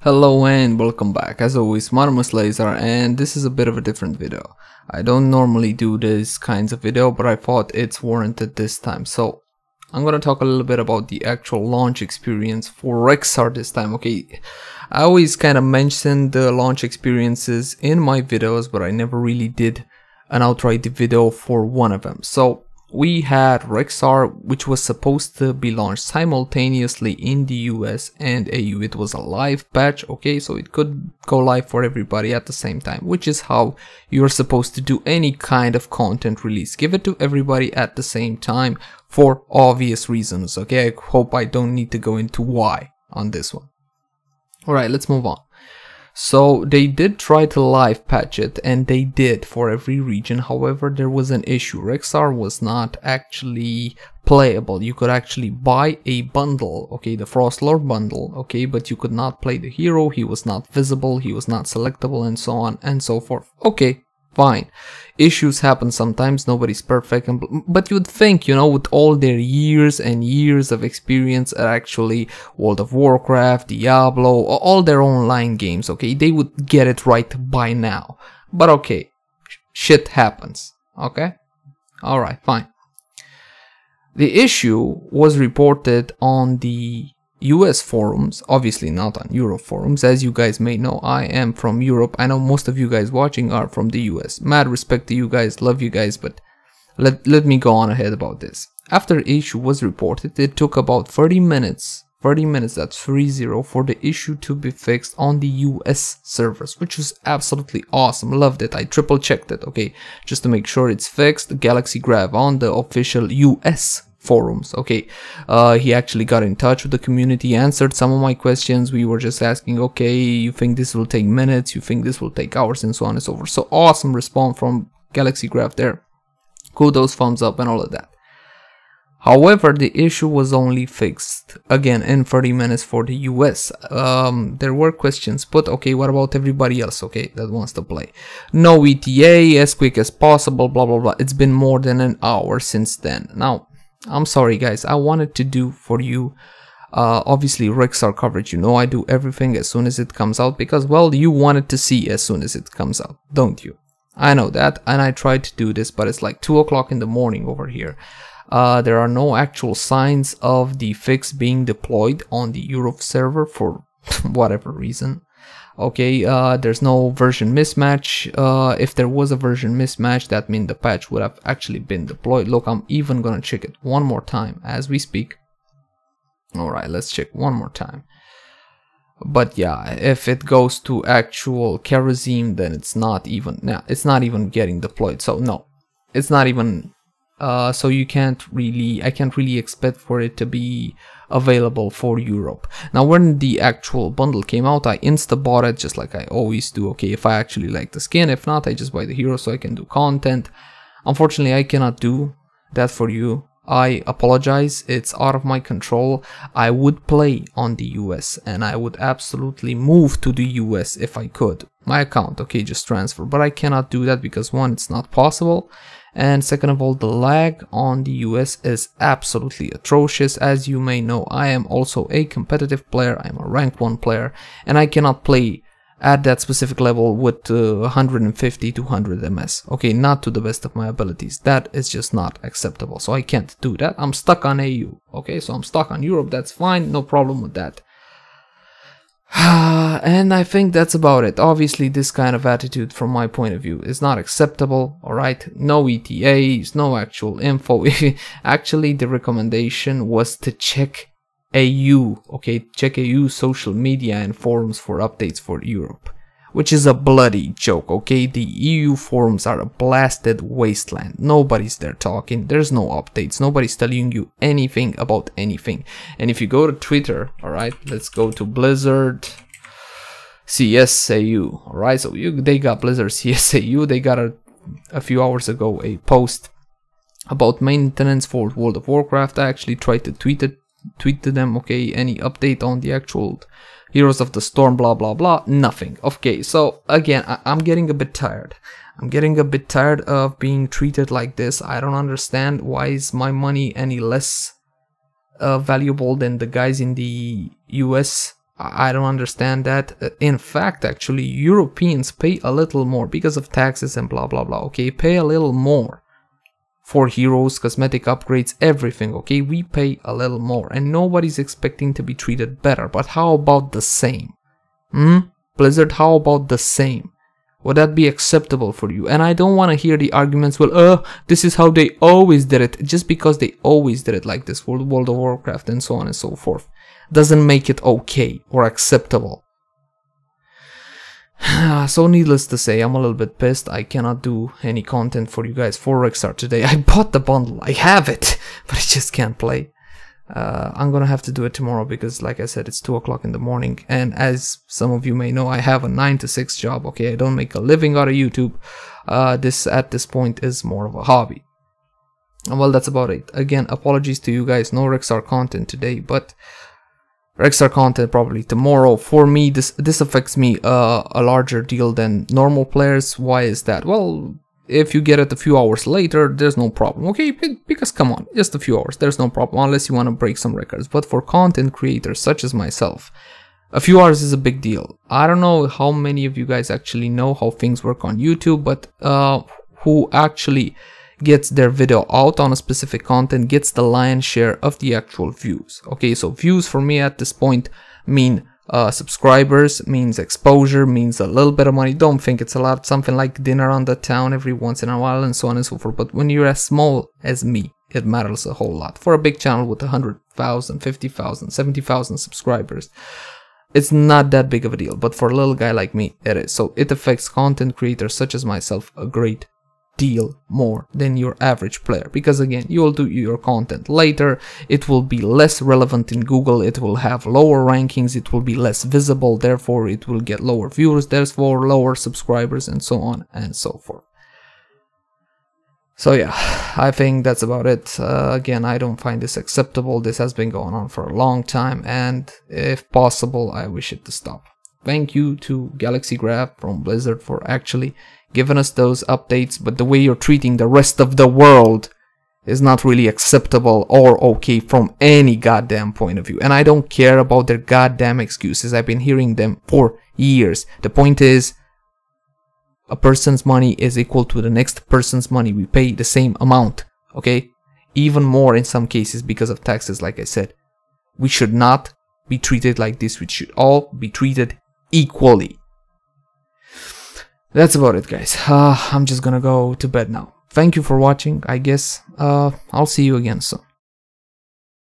Hello and welcome back. As always, my name is Leyzar and this is a bit of a different video. I don't normally do these kinds of video, but I thought it's warranted this time. So I'm gonna talk a little bit about the actual launch experience for Rexxar this time. Okay, I always kind of mention the launch experiences in my videos, but I never really did an outright video for one of them. So we had Rexxar, which was supposed to be launched simultaneously in the US and AU. It was a live patch, okay, so it could go live for everybody at the same time, which is how you're supposed to do any kind of content release. Give it to everybody at the same time for obvious reasons, okay? I hope I don't need to go into why on this one. Alright, let's move on. So they did try to live patch it, and they did for every region. However, there was an issue. Rexxar was not actually playable. You could actually buy a bundle, okay, the Frostlord bundle, okay, but you could not play the hero. He was not visible, he was not selectable, and so on and so forth. Okay, fine. Issues happen sometimes, nobody's perfect, but you'd think, you know, with all their years and years of experience at actually World of Warcraft, Diablo, all their online games, okay, they would get it right by now. But okay, shit happens, okay? Alright, fine. The issue was reported on the US forums, obviously not on Europe forums. As you guys may know, I am from Europe. I know most of you guys watching are from the US. Mad respect to you guys, love you guys, but let me go on ahead about this. After the issue was reported, it took about 30 minutes, that's 30, for the issue to be fixed on the US servers, which was absolutely awesome. Loved it. I triple checked it, okay, just to make sure it's fixed. Galaxy Grav on the official US forums, okay, he actually got in touch with the community, answered some of my questions. We were just asking, okay, you think this will take minutes, you think this will take hours, and so on and so forth. So awesome response from Galaxy Graph there. Kudos, thumbs up, and all of that. However, the issue was only fixed again in 30 minutes for the US. There were questions put, okay, what about everybody else, okay, that wants to play? No ETA, as quick as possible, blah blah blah. It's been more than an hour since then. Now, I'm sorry guys, I wanted to do for you obviously Rexxar coverage. You know I do everything as soon as it comes out because, well, you wanted to see as soon as it comes out, don't you? I know that, and I tried to do this, but it's like 2 o'clock in the morning over here. There are no actual signs of the fix being deployed on the Europe server for whatever reason. Okay, there's no version mismatch. If there was a version mismatch, that means the patch would have actually been deployed. Look, I'm even gonna check it one more time as we speak. Alright, let's check one more time. But yeah, if it goes to actual kerosene, then it's not even, yeah, it's not even getting deployed. So no, it's not even, so you can't really, I can't really expect for it to be available for Europe. Now, when the actual bundle came out, I insta-bought it just like I always do, okay, if I actually like the skin. If not, I just buy the hero so I can do content. Unfortunately, I cannot do that for you. I apologize, it's out of my control. I would play on the US and I would absolutely move to the US if I could. My account, okay, just transfer, but I cannot do that because one, it's not possible, and second of all, the lag on the US is absolutely atrocious. As you may know, I am also a competitive player, I'm a rank 1 player, and I cannot play at that specific level with 150 to 100 ms, okay, not to the best of my abilities. That is just not acceptable, so I can't do that. I'm stuck on AU, okay, so I'm stuck on Europe, that's fine, no problem with that. And I think that's about it. Obviously, this kind of attitude from my point of view is not acceptable, alright? No ETAs, no actual info. Actually, the recommendation was to check AU, okay? Check AU social media and forums for updates for Europe, which is a bloody joke, okay? The EU forums are a blasted wasteland. Nobody's there talking, there's no updates, nobody's telling you anything about anything. And if you go to Twitter, alright, let's go to Blizzard CSAU, alright, so they got Blizzard CSAU, they got a few hours ago a post about maintenance for World of Warcraft. I actually tried to tweet to them, okay, any update on the actual Heroes of the Storm, blah blah blah, nothing. Okay, so again, I'm getting a bit tired. I'm getting a bit tired of being treated like this. I don't understand why is my money any less valuable than the guys in the US. I don't understand that. In fact, actually, Europeans pay a little more because of taxes and blah blah blah. Okay, pay a little more for heroes, cosmetic upgrades, everything. Okay, we pay a little more, and nobody's expecting to be treated better. But how about the same? Blizzard, how about the same? Would that be acceptable for you? And I don't want to hear the arguments, well, this is how they always did it. Just because they always did it like this for World of Warcraft and so on and so forth doesn't make it okay or acceptable. So needless to say, I'm a little bit pissed. I cannot do any content for you guys for Rexxar today. I bought the bundle, I have it, but I just can't play. I'm gonna have to do it tomorrow because, like I said, it's 2 o'clock in the morning, and as some of you may know, I have a 9 to 6 job. Okay, I don't make a living out of YouTube. This at this point is more of a hobby. And well, that's about it. Again, apologies to you guys, no Rexxar content today, but Rexxar content probably tomorrow. For me, this affects me a larger deal than normal players. Why is that? Well, if you get it a few hours later, there's no problem, okay? Because come on, just a few hours, there's no problem, unless you want to break some records. But for content creators such as myself, a few hours is a big deal. I don't know how many of you guys actually know how things work on YouTube, but who actually gets their video out on a specific content gets the lion's share of the actual views. Okay, so views for me at this point mean subscribers, means exposure, means a little bit of money. Don't think it's a lot, something like dinner on the town every once in a while and so on and so forth. But when you're as small as me, it matters a whole lot. For a big channel with 100,000, 50,000, 70,000 subscribers, it's not that big of a deal. But for a little guy like me, it is. So it affects content creators such as myself a great deal more than your average player, because again, you will do your content later, it will be less relevant in Google, it will have lower rankings, it will be less visible, therefore it will get lower viewers, therefore lower subscribers, and so on and so forth. So yeah, I think that's about it. Again, I don't find this acceptable. This has been going on for a long time, and if possible, I wish it to stop. Thank you to Galaxy Graph from Blizzard for actually giving us those updates, but the way you're treating the rest of the world is not really acceptable or okay from any goddamn point of view. And I don't care about their goddamn excuses. I've been hearing them for years. The point is, a person's money is equal to the next person's money. We pay the same amount, okay? Even more in some cases because of taxes, like I said. We should not be treated like this. We should all be treated equally. That's about it, guys. I'm just gonna go to bed now. Thank you for watching. I guess I'll see you again soon.